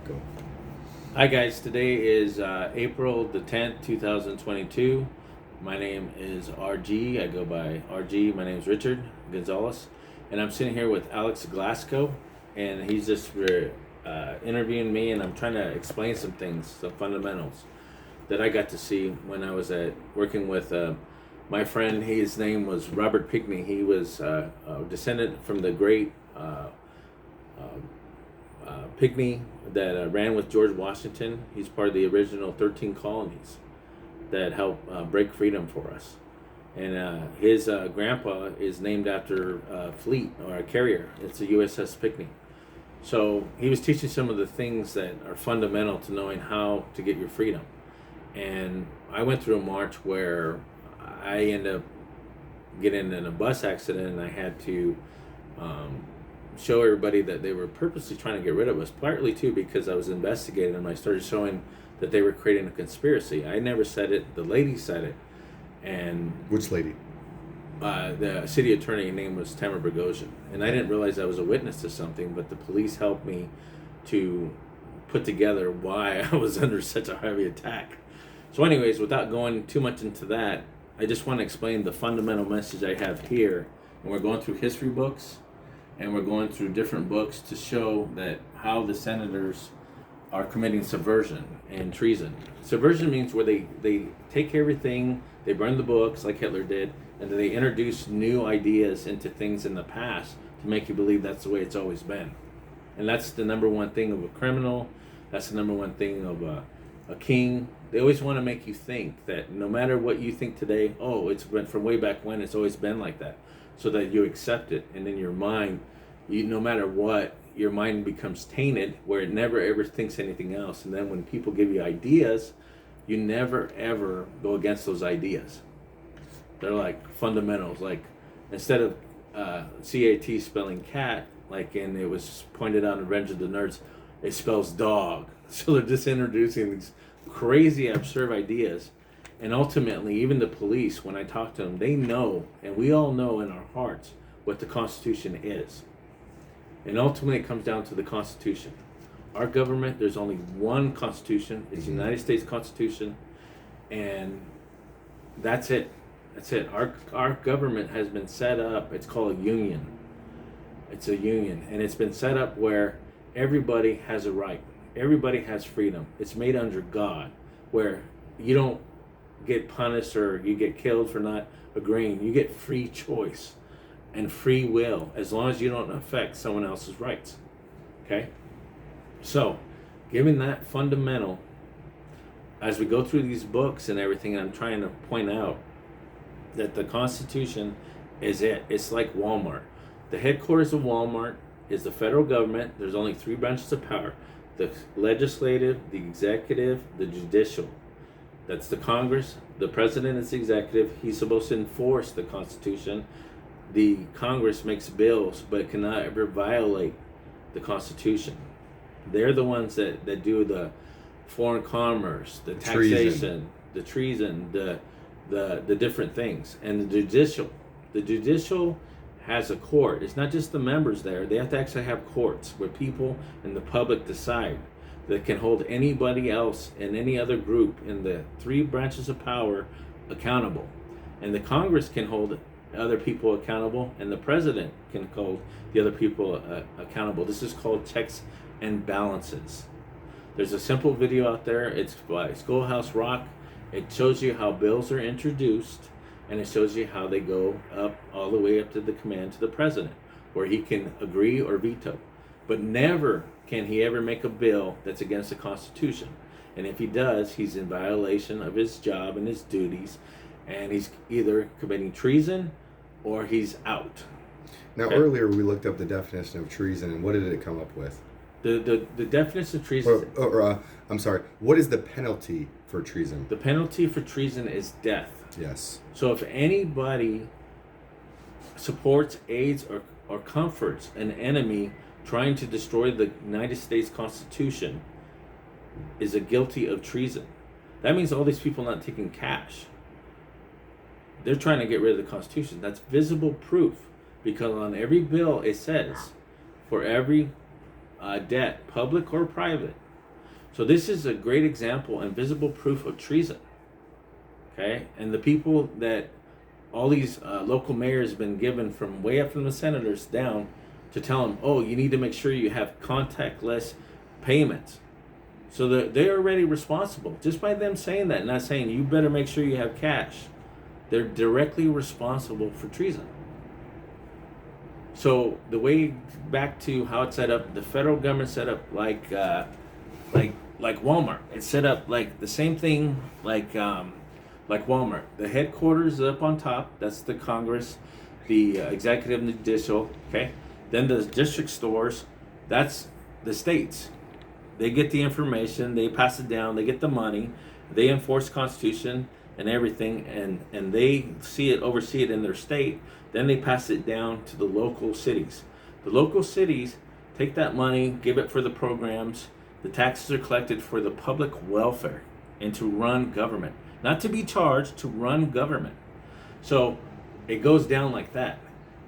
Go. Hi guys, today is April the 10th, 2022. My name is RG. I go by RG. My name is Richard Gonzalez. And I'm sitting here with Alex Glasgow. And he's just interviewing me, and I'm trying to explain some things, some fundamentals that I got to see when I was working with my friend. His name was Robert Pinckney. He was a descendant from the great Pinckney that ran with George Washington. He's part of the original 13 colonies that helped break freedom for us. And his grandpa is named after a fleet or a carrier. It's a USS Pinckney. So he was teaching some of the things that are fundamental to knowing how to get your freedom. And I went through a march where I ended up getting in a bus accident, and I had to show everybody that they were purposely trying to get rid of us, partly too because I was investigating them. I started showing that they were creating a conspiracy. I never said it, the lady said it. And which lady? The city attorney name was Tamara Bogosian, and I didn't realize I was a witness to something, but the police helped me to put together why I was under such a heavy attack. So anyways, without going too much into that, I just want to explain the fundamental message I have here. And we're going through history books, and we're going through different books to show that how the senators are committing subversion and treason. Subversion means where they take everything, they burn the books like Hitler did, and then they introduce new ideas into things in the past to make you believe that's the way it's always been. And that's the number one thing of a criminal. That's the number one thing of a king. They always want to make you think that no matter what you think today, oh, it's been from way back when, it's always been like that. So that you accept it, and in your mind, no matter what, your mind becomes tainted where it never ever thinks anything else. And then when people give you ideas, you never ever go against those ideas. They're like fundamentals. Like instead of CAT spelling cat, like it was pointed out in Revenge of the Nerds, it spells dog. So they're just introducing these crazy, absurd ideas. And ultimately, even the police, when I talk to them, they know, and we all know in our hearts, what the Constitution is. And ultimately, it comes down to the Constitution. Our government, there's only one Constitution. It's the United States Constitution. And that's it. That's it. Our government has been set up. It's called a union. It's a union. And it's been set up where everybody has a right. Everybody has freedom. It's made under God, where you don't get punished or you get killed for not agreeing. You get free choice and free will as long as you don't affect someone else's rights. Okay? So, given that fundamental, as we go through these books and everything, I'm trying to point out that the Constitution is it. It's like Walmart. The headquarters of Walmart is the federal government. There's only three branches of power: the legislative, the executive, the judicial. That's the Congress. The president is the executive. He's supposed to enforce the Constitution. The Congress makes bills, but cannot ever violate the Constitution. They're the ones that do the foreign commerce, the taxation, the treason, the different things. And the judicial has a court. It's not just the members there. They have to actually have courts where people and the public decide, that can hold anybody else and any other group in the three branches of power accountable. And the Congress can hold other people accountable, and the president can hold the other people accountable. This is called checks and balances. There's a simple video out there. It's by Schoolhouse Rock. It shows you how bills are introduced, and it shows you how they go up all the way up to the command to the president, where he can agree or veto. But never can he ever make a bill that's against the Constitution. And if he does, he's in violation of his job and his duties, and he's either committing treason or he's out. Now, earlier we looked up the definition of treason, and what did it come up with? The definition of treason... I'm sorry, what is the penalty for treason? The penalty for treason is death. Yes. So if anybody supports, aids, or comforts an enemy trying to destroy the United States Constitution, is guilty of treason. That means all these people not taking cash. They're trying to get rid of the Constitution. That's visible proof, because on every bill it says, for every debt, public or private, So this is a great example and visible proof of treason. Okay, and the people that all these local mayors have been given from way up from the senators down to tell them, oh, you need to make sure you have contactless payments. So they're already responsible just by them saying that, not saying you better make sure you have cash. They're directly responsible for treason. So the way back to how it's set up, the federal government set up like Walmart. It's set up like the same thing like Walmart. The headquarters is up on top. That's the Congress, the executive and the judicial. Okay, then the district stores. That's the states. They get the information. They pass it down. They get the money. They enforce the Constitution and everything, and they oversee it in their state. Then they pass it down to the local cities. The local cities take that money, give it for the programs. The taxes are collected for the public welfare and to run government. Not to be charged, to run government. So it goes down like that.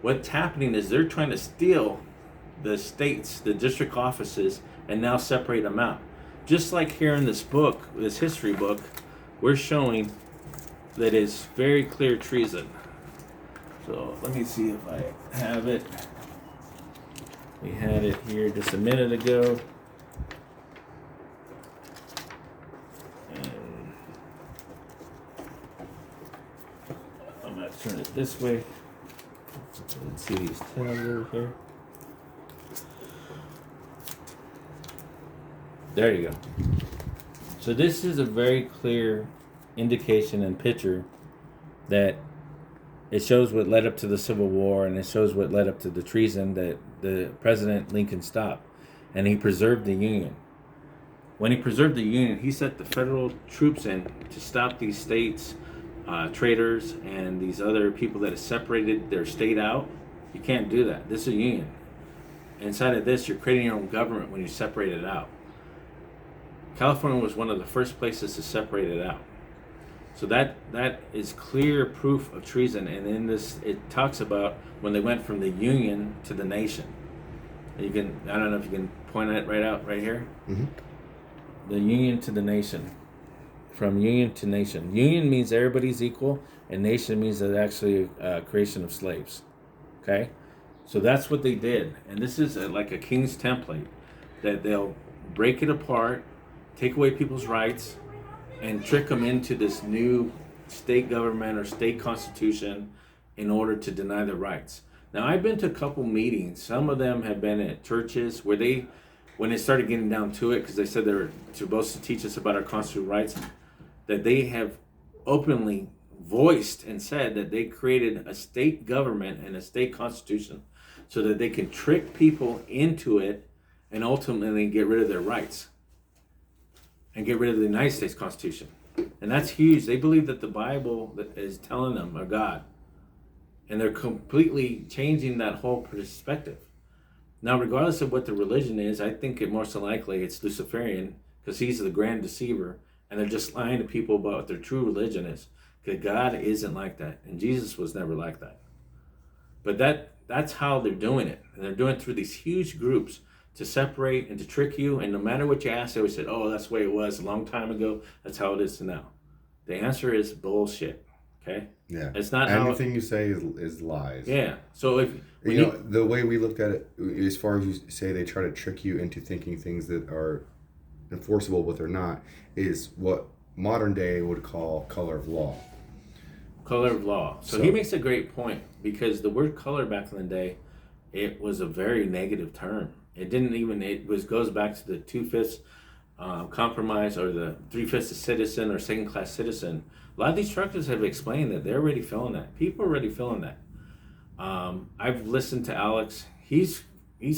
What's happening is they're trying to steal the states, the district offices, and now separate them out. Just like here in this book, this history book, we're showing that it's very clear treason. So let me see if I have it. We had it here just a minute ago. And I'm going to turn it this way. Let's see these tabs over here. There you go. So this is a very clear indication and picture that it shows what led up to the Civil War, and it shows what led up to the treason that the President Lincoln stopped. And he preserved the Union. When he preserved the Union, he set the federal troops in to stop these states, traitors, and these other people that have separated their state out. You can't do that. This is a Union. Inside of this, you're creating your own government when you separate it out. California was one of the first places to separate it out. So that is clear proof of treason. And in this, it talks about when they went from the Union to the nation. I don't know if you can point that right out right here. Mm-hmm. The Union to the nation. From Union to nation. Union means everybody's equal, and nation means that actually a creation of slaves. Okay? So that's what they did. And this is like a king's template, that they'll break it apart, take away people's rights, and trick them into this new state government or state constitution in order to deny their rights. Now, I've been to a couple meetings. Some of them have been at churches where when they started getting down to it, because they said they were supposed to teach us about our constitutional rights, that they have openly voiced and said that they created a state government and a state constitution so that they can trick people into it and ultimately get rid of their rights and get rid of the United States Constitution. And that's huge. They believe that the Bible that is telling them are God. And they're completely changing that whole perspective. Now, regardless of what the religion is, I think it more so likely it's Luciferian, because he's the grand deceiver, and they're just lying to people about what their true religion is. Because God isn't like that, and Jesus was never like that. But that's how they're doing it. And they're doing it through these huge groups to separate and to trick you. And no matter what you ask, they always said, oh, that's the way it was a long time ago. That's how it is now. The answer is bullshit. Okay? Yeah. It's not anything you say is lies. Yeah. So if the way we looked at it, as far as you say they try to trick you into thinking things that are enforceable but they're not, is what modern day would call color of law. Color of law. So he makes a great point, because the word color back in the day, it was a very negative term. Goes back to the 2/5 compromise, or the 3/5 citizen or second class citizen. A lot of these truckers have explained that they're already feeling that. People are already feeling that. I've listened to Alex. He's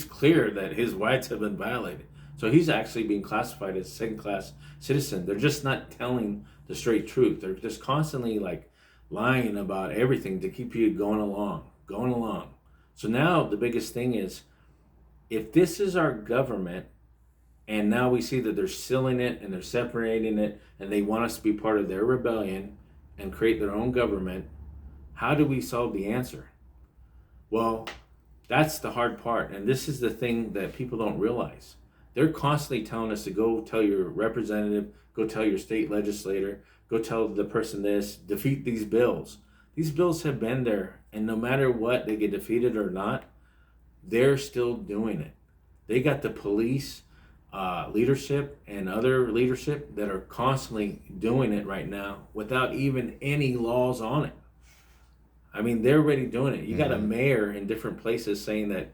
clear that his rights have been violated. So he's actually being classified as second class citizen. They're just not telling the straight truth. They're just constantly like lying about everything to keep you going along. So now the biggest thing is, if this is our government, and now we see that they're sealing it and they're separating it, and they want us to be part of their rebellion and create their own government, how do we solve the answer? Well, that's the hard part. And this is the thing that people don't realize. They're constantly telling us to go tell your representative, go tell your state legislator, go tell the person this, defeat these bills. These bills have been there, and no matter what, they get defeated or not, they're still doing it. They got the police leadership and other leadership that are constantly doing it right now without even any laws on it. I mean, they're already doing it. You got a mayor in different places saying that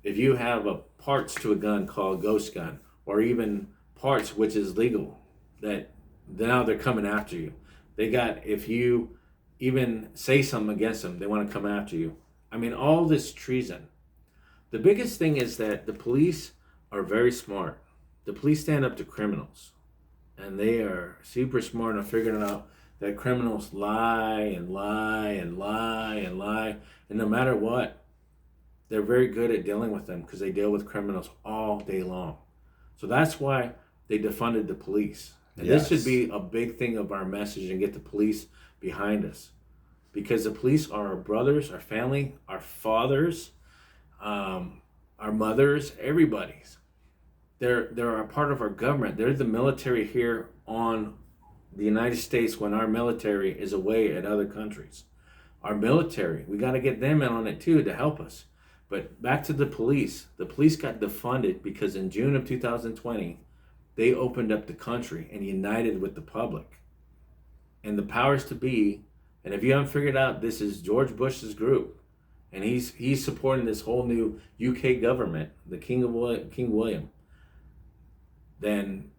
if you have a parts to a gun called ghost gun, or even parts which is legal, that now they're coming after you. They got, if you even say something against them, they want to come after you. I mean, all this treason. The biggest thing is that the police are very smart. The police stand up to criminals, and they are super smart on figuring out that criminals lie and lie and lie and lie, and no matter what, they're very good at dealing with them because they deal with criminals all day long. So that's why they defunded the police. And this should be a big thing of our message, and get the police behind us, because the police are our brothers, our family, our fathers, our mothers, everybody's. They're a part of our government. They're the military here on the United States when our military is away at other countries. Our military, we got to get them in on it too to help us. But back to the police. The police got defunded because in June of 2020, they opened up the country and united with the public. And the powers to be, and if you haven't figured out, this is George Bush's group. And he's supporting this whole new UK government, the King William. Then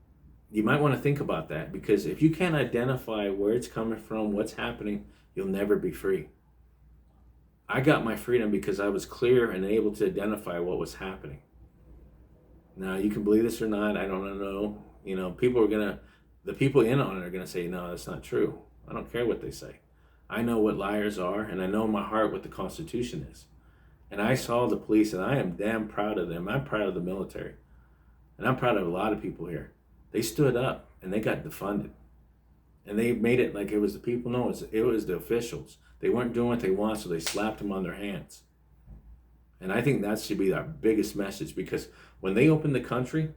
you might want to think about that, because if you can't identify where it's coming from, what's happening, you'll never be free. I got my freedom because I was clear and able to identify what was happening. Now, you can believe this or not, I don't know. You know, the people in on it are gonna say, no, that's not true. I don't care what they say. I know what liars are, and I know in my heart what the Constitution is. And I saw the police, and I am damn proud of them. I'm proud of the military. And I'm proud of a lot of people here. They stood up, and they got defunded. And they made it like it was the people. No, it was the officials. They weren't doing what they want, so they slapped them on their hands. And I think that should be our biggest message, because when they opened the country,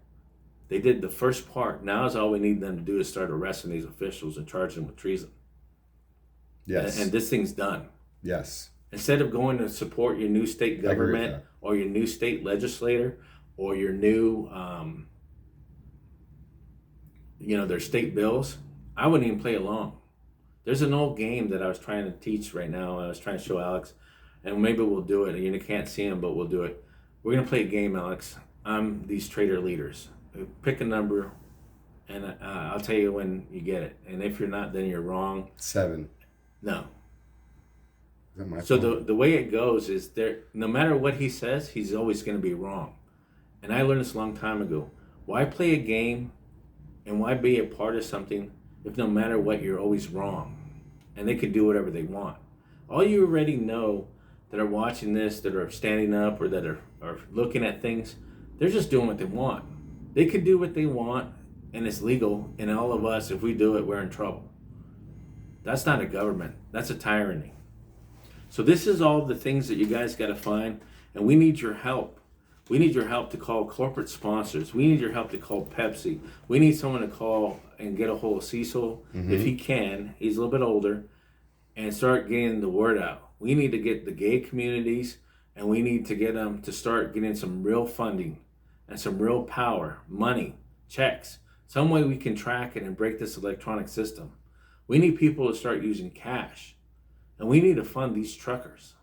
they did the first part. Now is all we need them to do is start arresting these officials and charge them with treason. Yes. And this thing's done. Yes. Instead of going to support your new state government or your new state legislator or your new, their state bills, I wouldn't even play along. There's an old game that I was trying to teach right now. I was trying to show Alex, and maybe we'll do it. You can't see him, but we'll do it. We're going to play a game, Alex. I'm these traitor leaders. Pick a number, and I'll tell you when you get it. And if you're not, then you're wrong. 7. No. Is that my So phone? the way it goes is no matter what he says, he's always going to be wrong. And I learned this a long time ago. Why play a game and why be a part of something if no matter what, you're always wrong? And they can do whatever they want. All you already know that are watching this, that are standing up or that are looking at things, they're just doing what they want. They could do what they want, and it's legal, and all of us, if we do it, we're in trouble. That's not a government. That's a tyranny. So this is all the things that you guys got to find, and we need your help. We need your help to call corporate sponsors. We need your help to call Pepsi. We need someone to call and get a hold of Cecil, if he can. He's a little bit older, and start getting the word out. We need to get the gay communities, and we need to get them to start getting some real funding and some real power, money, checks, some way we can track it and break this electronic system. We need people to start using cash, and we need to fund these truckers,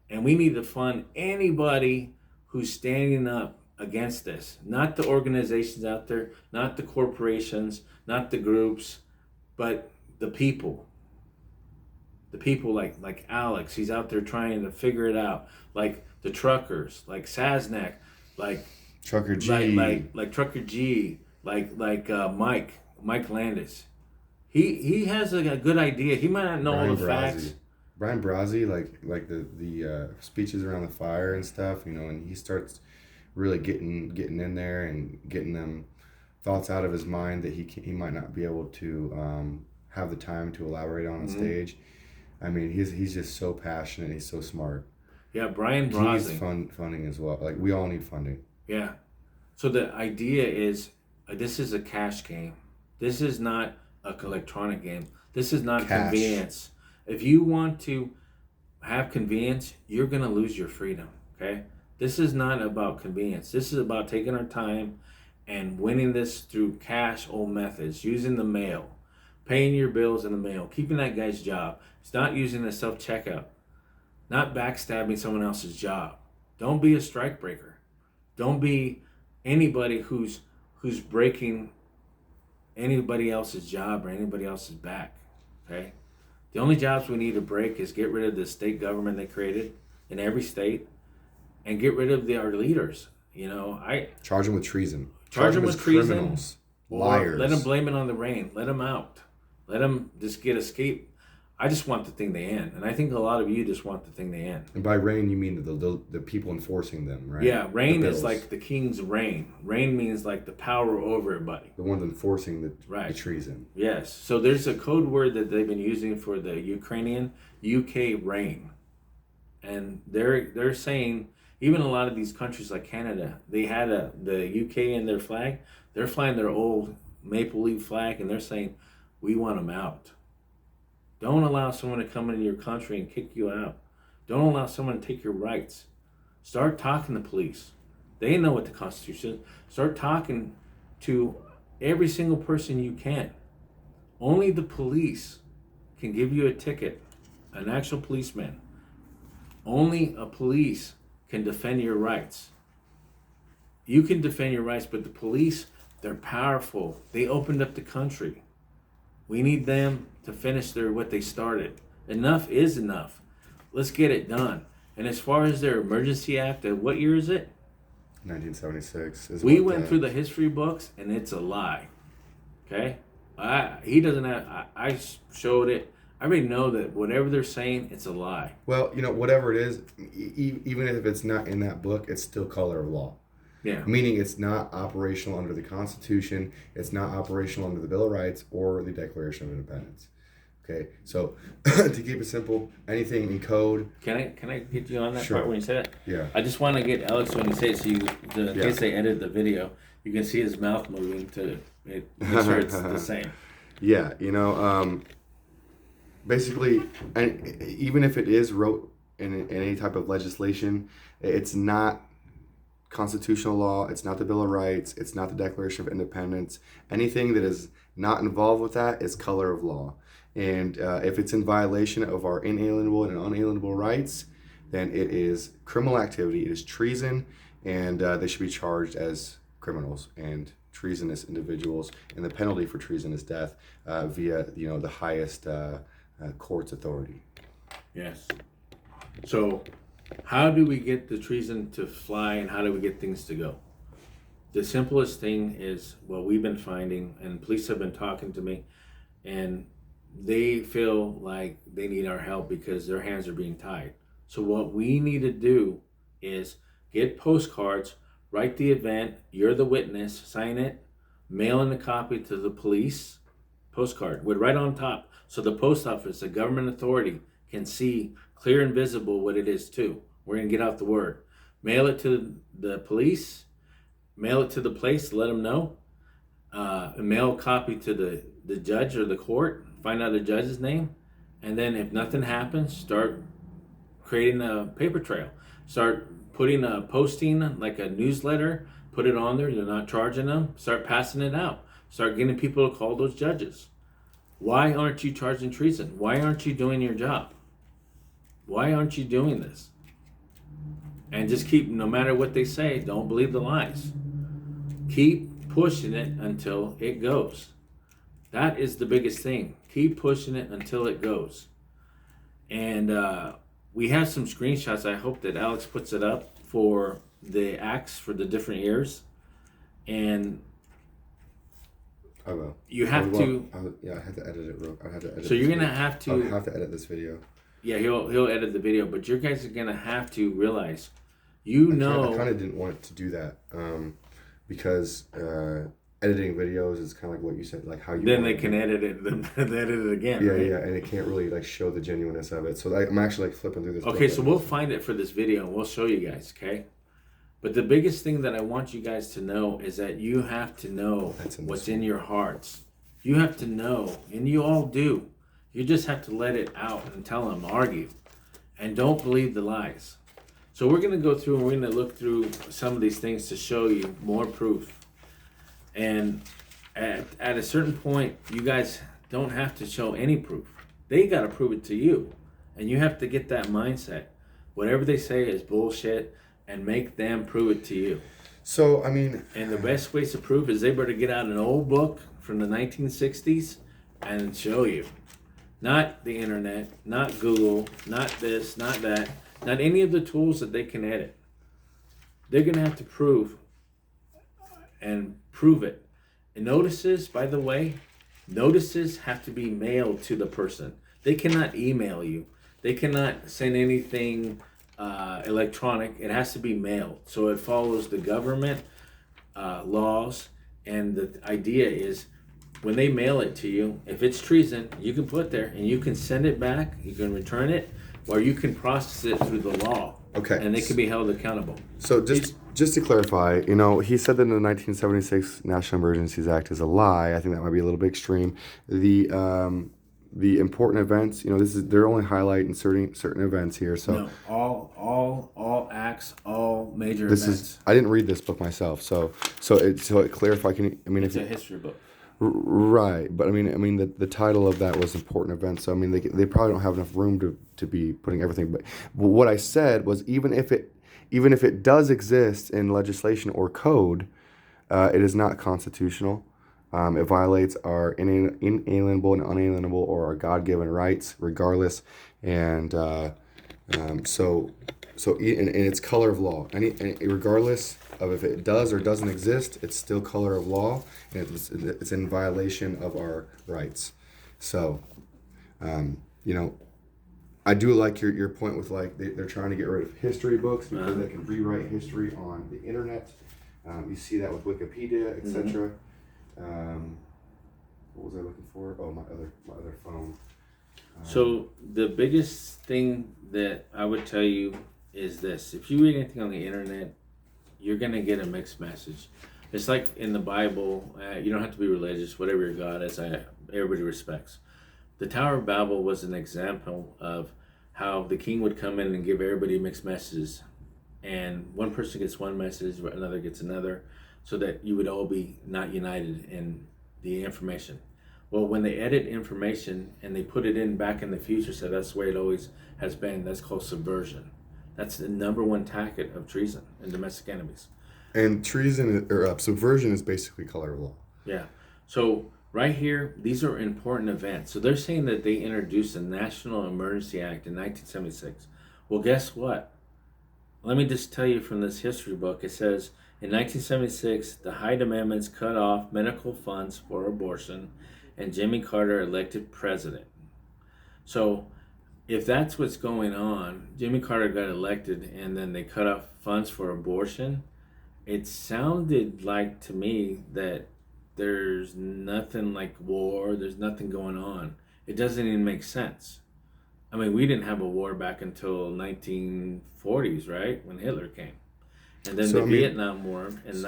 and we need to fund anybody who's standing up against this. Not the organizations out there, not the corporations, not the groups, but the people. The people like Alex, he's out there trying to figure it out. Like the truckers, like Saznak, like Trucker G. like Trucker G, like Mike Landis. He has a good idea. He might not know all the facts. Brian Brazzi, like the speeches around the fire and stuff, and he starts really getting in there and getting them thoughts out of his mind that he might not be able to have the time to elaborate on stage. I mean, he's just so passionate. He's so smart. Yeah, Brian Brazzi. He needs funding as well. Like, we all need funding. Yeah. So the idea is, this is a cash game. This is not a electronic game. This is not Cash. convenience. If you want to have convenience, you're going to lose your freedom, okay? This is not about convenience. This is about taking our time and winning this through cash, old methods, using the mail, paying your bills in the mail, keeping that guy's job. It's not using the self-checkout, not backstabbing someone else's job. Don't be a strike breaker. Don't be anybody who's breaking anybody else's job or anybody else's back, okay? The only jobs we need to break is get rid of the state government they created in every state and get rid of our leaders. You know, charge them with treason. Charge them with treason. Criminals. Liars. Let them blame it on the rain. Let them out. Let them just get escape. I just want the thing to end. And I think a lot of you just want the thing to end. And by reign, you mean the people enforcing them, right? Yeah, reign is like the king's reign. Reign means like the power over everybody. The ones enforcing the treason. Yes. So there's a code word that they've been using for the Ukrainian, UK reign. And they're saying, even a lot of these countries like Canada, they had the UK in their flag. They're flying their old maple leaf flag, and they're saying, we want them out. Don't allow someone to come into your country and kick you out. Don't allow someone to take your rights. Start talking to police. They know what the Constitution is. Start talking to every single person you can. Only the police can give you a ticket, an actual policeman. Only a police can defend your rights. You can defend your rights, but the police, they're powerful. They opened up the country. We need them to finish what they started. Enough is enough. Let's get it done. And as far as their emergency act, what year is it? 1976. We went through the history books, and it's a lie. Okay? He doesn't have. I showed it. I already know that whatever they're saying, it's a lie. Well, whatever it is, even if it's not in that book, it's still color of law. Yeah. Meaning it's not operational under the Constitution, it's not operational under the Bill of Rights or the Declaration of Independence. Okay, so to keep it simple, anything in code. Can I get you on that Sure. part when you say it? Yeah. I just want to get Alex when you say it, so in case they edit the video, you can see his mouth moving to make sure it's the same. Yeah, basically, and even if it is wrote in any type of legislation, it's not constitutional law, it's not the Bill of Rights, it's not the Declaration of Independence. Anything that is not involved with that is color of law. And if it's in violation of our inalienable and unalienable rights, then it is criminal activity, it is treason, and they should be charged as criminals and treasonous individuals. And the penalty for treason is death via the highest court's authority. Yes. So how do we get the treason to fly, and how do we get things to go? The simplest thing is what we've been finding, and police have been talking to me, and they feel like they need our help because their hands are being tied. So what we need to do is get postcards, write the event, you're the witness, sign it, mail in a copy to the police, postcard with right on top, so the post office, the government authority, can see clear and visible what it is too. We're going to get out the word. Mail it to the police, mail it to the place, let them know. Mail a copy to the judge or the court, find out the judge's name. And then if nothing happens, start creating a paper trail. Start putting a posting, like a newsletter, put it on there. You're not charging them. Start passing it out. Start getting people to call those judges. Why aren't you charging treason? Why aren't you doing your job? Why aren't you doing this? And just keep, no matter what they say, don't believe the lies. Keep pushing it until it goes. That is the biggest thing. Keep pushing it until it goes. And we have some screenshots. I hope that Alex puts it up for the acts for the different years. And I will. You have to. I have to edit it. I have to edit. So you're gonna have to. I have to edit this video. Yeah, he'll edit the video, but you guys are gonna have to realize, I kind of didn't want to do that, because editing videos is kind of like what you said, like how you. Then they can edit it again. Yeah, right? yeah, and it can't really show the genuineness of it. So I'm actually flipping through this. Okay, so we'll find it for this video and we'll show you guys. Okay, But the biggest thing that I want you guys to know is that you have to know what's in your hearts. You have to know, and you all do. You just have to let it out and tell them, argue, and don't believe the lies. So we're going to go through and we're going to look through some of these things to show you more proof. And at a certain point, you guys don't have to show any proof. They got to prove it to you. And you have to get that mindset. Whatever they say is bullshit, and make them prove it to you. So, I mean... And the best ways to prove is they better get out an old book from the 1960s and show you. Not the internet, not Google, not this, not that, not any of the tools that they can edit. They're going to have to prove it. And notices, by the way, notices have to be mailed to the person. They cannot email you. They cannot send anything electronic. It has to be mailed. So it follows the government laws. And the idea is when they mail it to you, if it's treason, you can put there and you can send it back. You can return it, or you can process it through the law. Okay. And they can be held accountable. So just to clarify, he said that the 1976 National Emergencies Act is a lie. I think that might be a little bit extreme. The important events, they're only highlighting certain events here. So no, all acts, all major events. I didn't read this book myself, so it clarify. It's a history book. Right, but I mean the title of that was important events. So they probably don't have enough room to be putting everything. But what I said was even if it does exist in legislation or code, it is not constitutional. It violates our inalienable and unalienable or our God-given rights, regardless. And so it's color of law. And regardless of if it does or doesn't exist, it's still color of law, and it's in violation of our rights. So, I do like your point with they're trying to get rid of history books because they can rewrite history on the internet. You see that with Wikipedia, etc. What was I looking for? Oh, my other phone. So the biggest thing that I would tell you is this: if you read anything on the internet, you're gonna get a mixed message. It's like in the Bible. You don't have to be religious, whatever your God is. Everybody respects. The Tower of Babel was an example of how the king would come in and give everybody mixed messages, and one person gets one message, another gets another, so that you would all be not united in the information. Well, when they edit information and they put it in back in the future, so that's the way it always has been. That's called subversion. That's the number one tactic of treason and domestic enemies. And treason or subversion is basically color of law. Yeah. So right here, these are important events. So they're saying that they introduced the National Emergency Act in 1976. Well, guess what? Let me just tell you from this history book. It says in 1976, the Hyde Amendments cut off medical funds for abortion, and Jimmy Carter elected president. So if that's what's going on, Jimmy Carter got elected and then they cut off funds for abortion. It sounded like to me that there's nothing like war, there's nothing going on. It doesn't even make sense. I mean, we didn't have a war back until 1940s, right? When Hitler came. And then Vietnam War in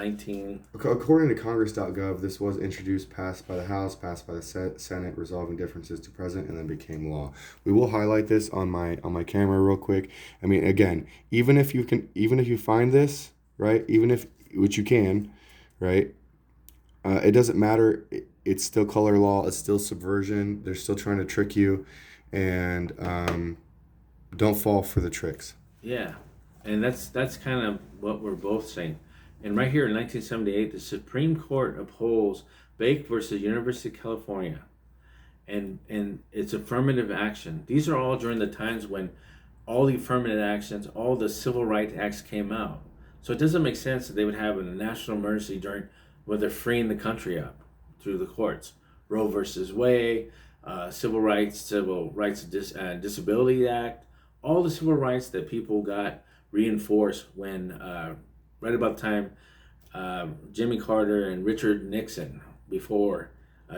According to Congress.gov, this was introduced, passed by the House, passed by the Senate, resolving differences to President, and then became law. We will highlight this on my camera real quick. I mean, again, even if you find this, right, which you can, right, it doesn't matter. It's still color law. It's still subversion. They're still trying to trick you, and don't fall for the tricks. Yeah. And that's kind of what we're both saying. And right here in 1978, the Supreme Court upholds Bake versus University of California. And it's affirmative action. These are all during the times when all the affirmative actions, all the civil rights acts came out. So it doesn't make sense that they would have a national emergency where they're freeing the country up through the courts. Roe versus Wade, Civil Rights Disability Act, all the civil rights that people got reinforced when right about the time Jimmy Carter and Richard Nixon, before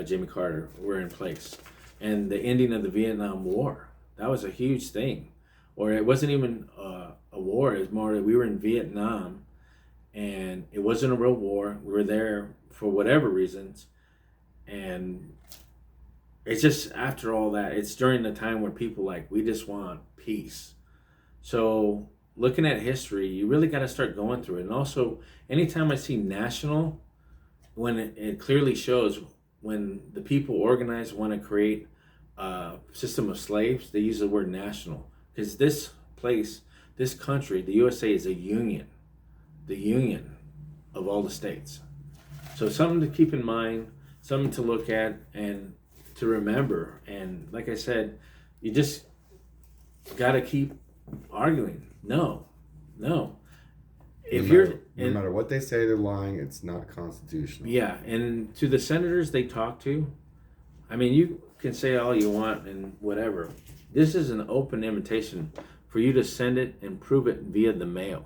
Jimmy Carter, were in place, and the ending of the Vietnam War. That was a huge thing. Or it wasn't even a war. It was more that we were in Vietnam, and it wasn't a real war. We were there for whatever reasons, and it's just after all that, it's during the time where people like, we just want peace. So looking at history, you really got to start going through it. And also, anytime I see national, when it clearly shows when the people organized want to create a system of slaves, they use the word national. Because this place, this country, the USA is a union, the union of all the states. So something to keep in mind, something to look at and to remember. And like I said, you just got to keep arguing. No. If no matter what they say, they're lying. It's not constitutional. Yeah, and to the senators they talk to, I mean, you can say all you want and whatever. This is an open invitation for you to send it and prove it via the mail.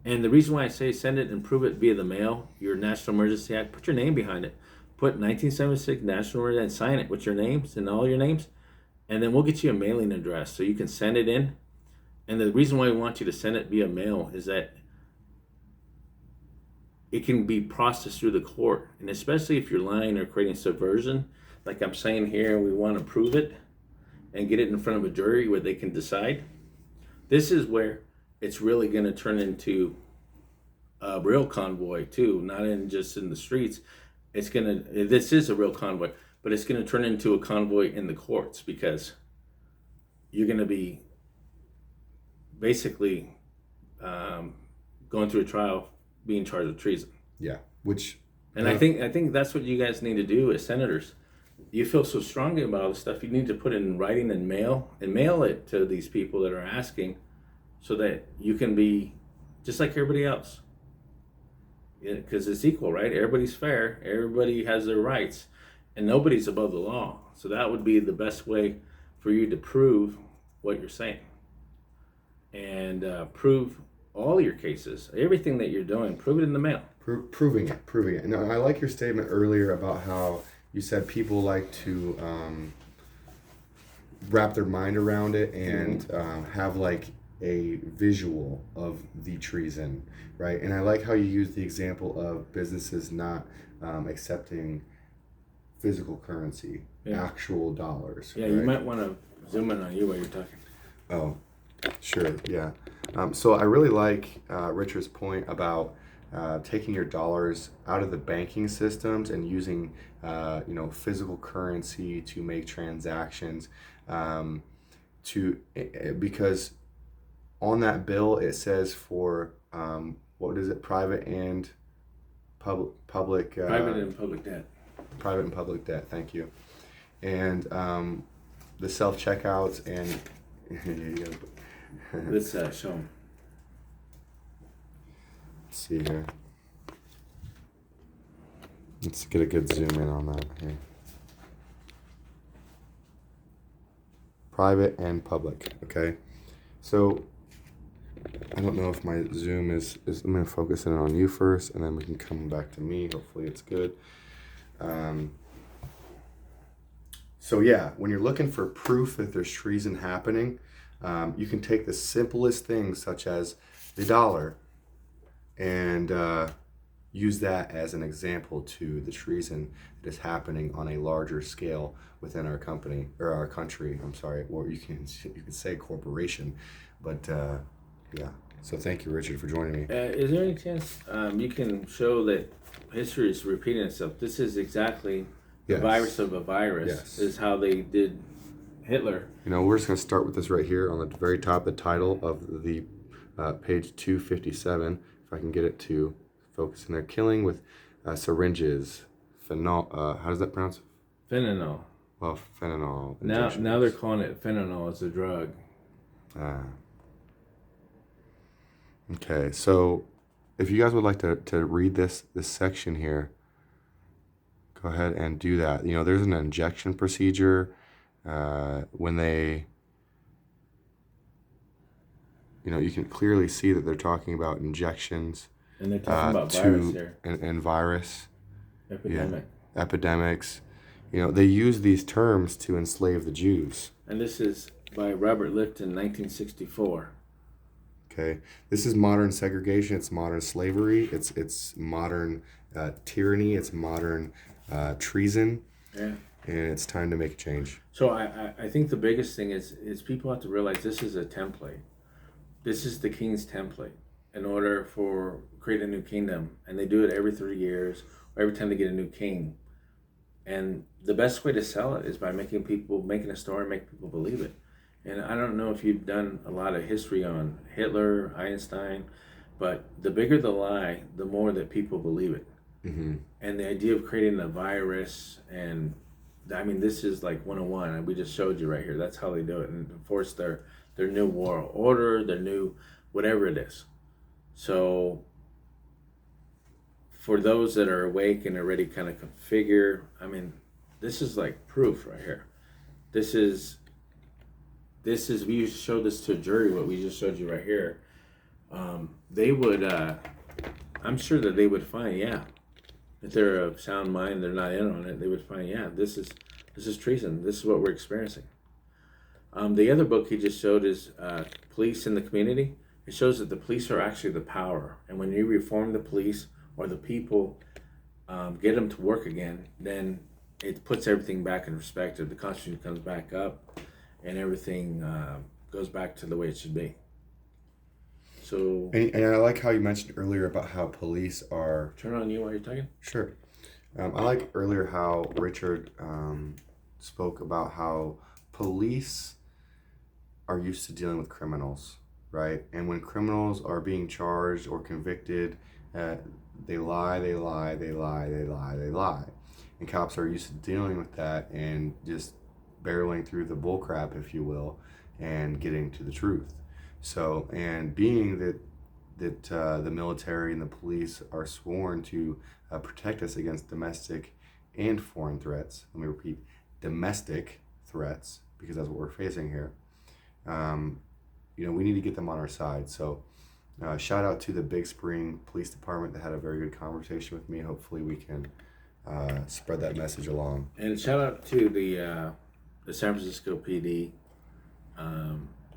And the reason why I say send it and prove it via the mail, your National Emergency Act, put your name behind it. Put 1976 National Emergency and sign it with your names and all your names. And then we'll get you a mailing address so you can send it in. And the reason why we want you to send it via mail is that it can be processed through the court. And especially if you're lying or creating subversion, like I'm saying here, we want to prove it and get it in front of a jury where they can decide. This is where it's really going to turn into a real convoy too, not in just in the streets. This is a real convoy, but it's going to turn into a convoy in the courts, because you're going to be basically going through a trial, being charged with treason. Yeah, I think that's what you guys need to do as senators. You feel so strongly about all this stuff, you need to put it in writing and mail it to these people that are asking, so that you can be just like everybody else. Because it's equal, right? Everybody's fair. Everybody has their rights, and nobody's above the law. So that would be the best way for you to prove what you're saying, and prove all your cases, everything that you're doing. Prove it in the mail. Proving it. Now, I like your statement earlier about how you said people like to wrap their mind around it and have like a visual of the treason, right? And I like how you use the example of businesses not accepting physical currency, actual dollars. Yeah, right? You might want to zoom in on you while you're talking. Oh, sure, yeah. So I really like Richard's point about taking your dollars out of the banking systems and using physical currency to make transactions. Because on that bill it says for what is it? Private and public. Private and public debt. Private and public debt. Thank you. And the self checkouts and. Let's show them. Let's see here. Let's get a good zoom in on that here. Private and public. Okay. So I don't know if my zoom is I'm going to focus in on you first, and then we can come back to me. Hopefully it's good. So yeah, when you're looking for proof that there's treason happening, you can take the simplest things such as the dollar and use that as an example to the treason that is happening on a larger scale within our company or our country. I'm sorry, or you can say corporation, but yeah. So thank you, Richard, for joining me. Is there any chance you can show that history is repeating itself? This is exactly the virus of a virus. Yes. Is how they did Hitler. We're just going to start with this right here on the very top, the title of the page 257. If I can get it to focus in there. Killing with syringes. How does that pronounce? Fentanyl. Well, fentanyl. Now they're calling it fentanyl as a drug. Okay, so if you guys would like to read this section here, go ahead and do that. There's an injection procedure when they, you can clearly see that they're talking about injections. And they're talking about virus here. And virus. Epidemic. Yeah, epidemics. They use these terms to enslave the Jews. And this is by Robert Lifton, 1964. Okay, this is modern segregation. It's modern slavery. It's modern tyranny. It's modern treason, Yeah. and it's time to make a change. So I think the biggest thing is people have to realize this is a template. This is the king's template in order for create a new kingdom, and they do it every 3 years or every time they get a new king. And the best way to sell it is by making a story, make people believe it. And I don't know if you've done a lot of history on Hitler, Einstein, but the bigger the lie, the more that people believe it. Mm-hmm. And the idea of creating a virus, and I mean, this is like 101, and we just showed you right here. That's how they do it, and enforce their new world order, their new whatever it is. So for those that are awake and already kind of configure, I mean, this is like proof right here. This is we showed this to a jury, what we just showed you right here. They would, I'm sure that they would find, yeah, if they're of sound mind, they're not in on it, they would find, yeah, this is treason. This is what we're experiencing. The other book he just showed is Police in the Community. It shows that the police are actually the power. And when you reform the police or the people, get them to work again, then it puts everything back in perspective. The Constitution comes back up and everything goes back to the way it should be. So, And I like how you mentioned earlier about how police are... Turn on you while you're talking? Sure. I like earlier how Richard spoke about how police are used to dealing with criminals, right? And when criminals are being charged or convicted, they lie. And cops are used to dealing with that and just barreling through the bullcrap, if you will, and getting to the truth. So, and being that the military and the police are sworn to protect us against domestic and foreign threats. Let me repeat, domestic threats, because that's what we're facing here. We need to get them on our side. So shout out to the Big Spring Police Department that had a very good conversation with me. Hopefully we can spread that message along. And shout out to the San Francisco PD.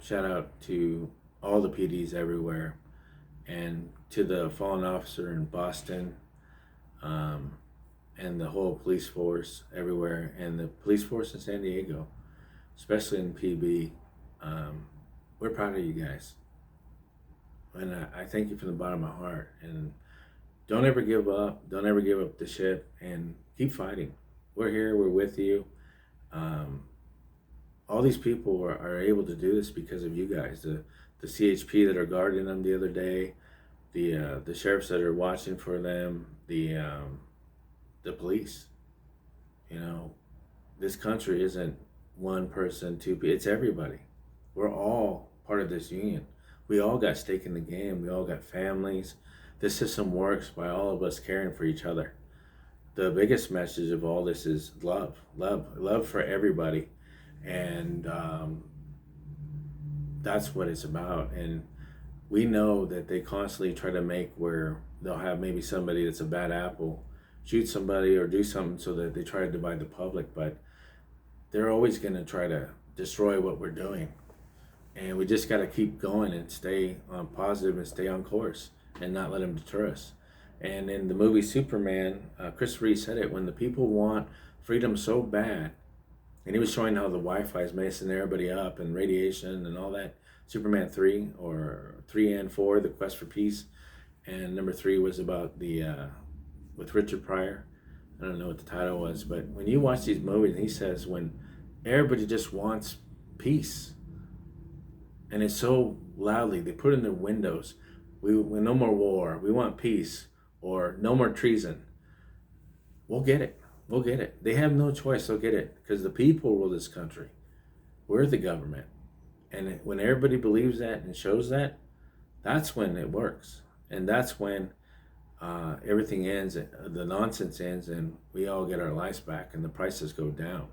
Shout out to all the PDs everywhere, and to the fallen officer in Boston, and the whole police force everywhere, and the police force in San Diego, especially in PB. We're proud of you guys, and I thank you from the bottom of my heart. And don't ever give up. Don't ever give up the ship, and keep fighting. We're here. We're with you. All these people are able to do this because of you guys. The CHP that are guarding them the other day, the sheriffs that are watching for them, the police. This country isn't one person, two people. It's everybody. We're all part of this union. We all got stake in the game. We all got families. This system works by all of us caring for each other. The biggest message of all this is love for everybody. And that's what it's about. And we know that they constantly try to make where they'll have maybe somebody that's a bad apple shoot somebody or do something so that they try to divide the public, but they're always going to try to destroy what we're doing. And we just got to keep going and stay on positive and stay on course and not let them deter us. And in the movie Superman, Chris Reeve said it, when the people want freedom so bad, and he was showing how the Wi-Fi is messing everybody up and radiation and all that. Superman 3 or 3 and 4, The Quest for Peace. And number 3 was about with Richard Pryor. I don't know what the title was, but when you watch these movies, he says when everybody just wants peace, and it's so loudly, they put in their windows, we no more war, we want peace, or no more treason. We'll get it. We'll get it. They have no choice. They'll get it because the people rule this country. We're the government. And when everybody believes that and shows that, that's when it works. And that's when everything ends, the nonsense ends, and we all get our lives back and the prices go down.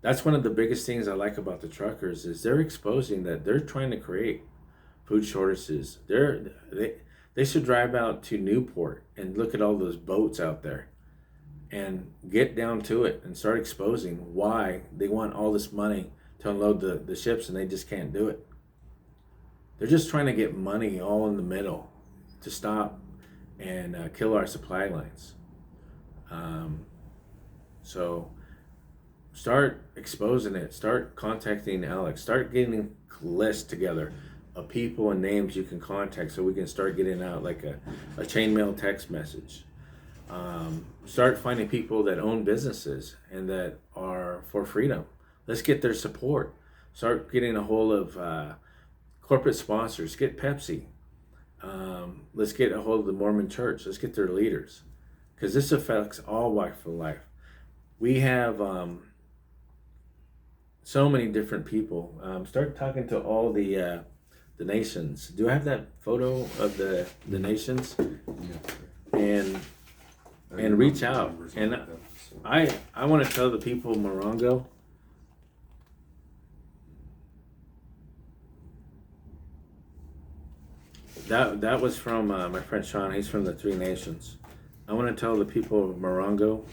That's one of the biggest things I like about the truckers is they're exposing that they're trying to create food shortages. They should drive out to Newport and look at all those boats out there and get down to it and start exposing why they want all this money to unload the ships and they just can't do it. They're just trying to get money all in the middle to stop and kill our supply lines. So start exposing it. Start contacting Alex. Start getting a list together of people and names you can contact so we can start getting out like a chainmail text message. Start finding people that own businesses and that are for freedom. Let's get their support. Start getting a hold of corporate sponsors. Get Pepsi. Let's get a hold of the Mormon Church. Let's get their leaders, because this affects all walks of life. We have so many different people. Start talking to all the nations. Do I have that photo of the nations? Yeah. And reach out. And I want to tell the people of Morongo, that was from my friend Sean. He's from the Three Nations. I want to tell the people of Morongo,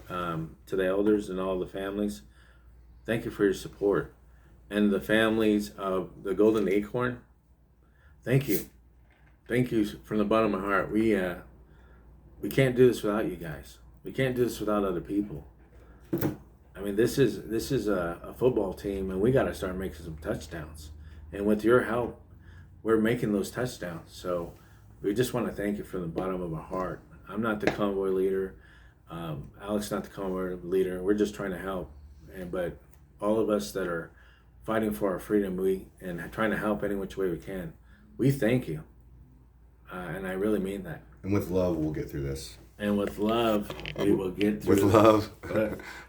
to the elders and all the families, thank you for your support. And the families of the Golden Acorn, thank you. Thank you from the bottom of my heart. We can't do this without you guys. We can't do this without other people. I mean, this is a football team, and we got to start making some touchdowns. And with your help, we're making those touchdowns. So we just want to thank you from the bottom of our heart. I'm not the convoy leader. Alex not the convoy leader. We're just trying to help. But all of us that are fighting for our freedom, and trying to help any which way we can, we thank you. And I really mean that. And with love, we'll get through this. And with love, we will get through with this. Love.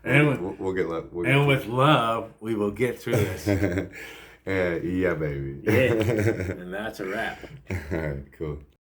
We'll get love. With love, we will get through this. Yeah, baby. Yeah. And that's a wrap. All right, cool.